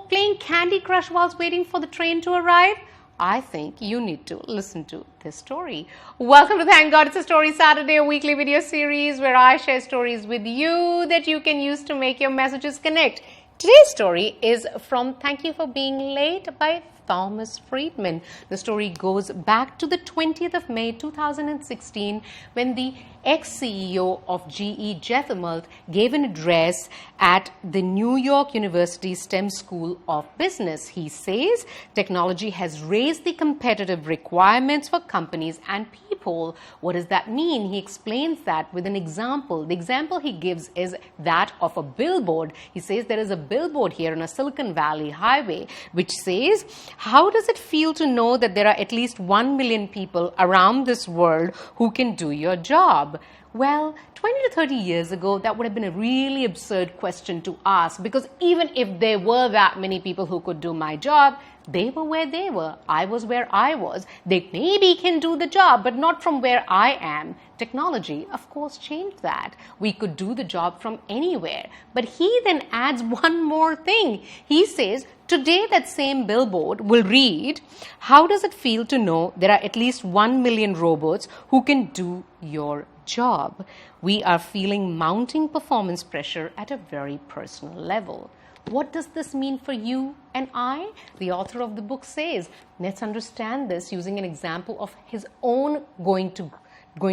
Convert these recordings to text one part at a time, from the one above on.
playing Candy Crush whilst waiting for the train to arrive? I think you need to listen to this story. Welcome to Thank God It's a Story Saturday, a weekly video series where I share stories with you that you can use to make your messages connect. Today's story is from Thank You for Being Late by Thomas Friedman. The story goes back to the 20th of May 2016 when the ex-CEO of GE, Jeff Immelt, gave an address at the New York University STEM School of Business. He says technology has raised the competitive requirements for companies and people. What does that mean? He explains that with an example. The example he gives is that of a billboard. He says there is a billboard here on a Silicon Valley highway which says, "How does it feel to know that there are at least 1 million people around this world who can do your job?" Well, 20 to 30 years ago, that would have been a really absurd question to ask, because even if there were that many people who could do my job, they were where they were. I was where I was. They maybe can do the job, but not from where I am. Technology, of course, changed that. We could do the job from anywhere. But he then adds one more thing. He says, today that same billboard will read, "How does it feel to know there are at least 1 million robots who can do your job?" We are feeling mounting performance pressure at a very personal level. What does this mean for you and I? The author of the book says, let's understand this using an example of his own going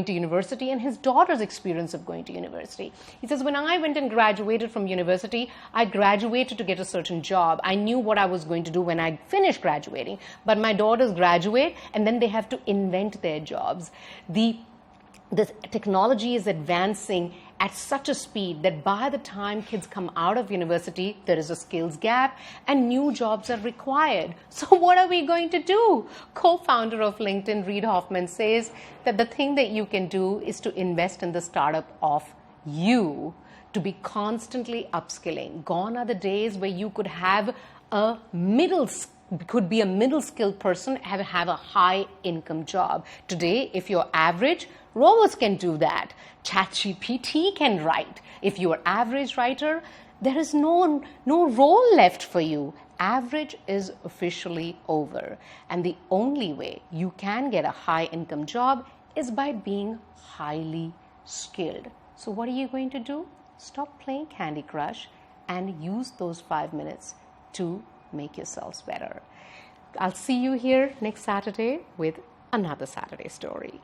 to university and his daughter's experience of going to university. He says, when I went and graduated from university, I graduated to get a certain job. I knew what I was going to do when I finished graduating. But my daughters graduate and then they have to invent their jobs. The technology is advancing at such a speed that by the time kids come out of university, there is a skills gap and new jobs are required. So what are we going to do? Co-founder of LinkedIn, Reid Hoffman, says that the thing that you can do is to invest in the startup of you, to be constantly upskilling. Gone are the days where you could have a middle skilled person have a high income job. Today, if you're average, robots can do that. ChatGPT can write. If you're an average writer, there is no role left for you. Average is officially over. And the only way you can get a high income job is by being highly skilled. So what are you going to do? Stop playing Candy Crush and use those 5 minutes to make yourselves better. I'll see you here next Saturday with another Saturday story.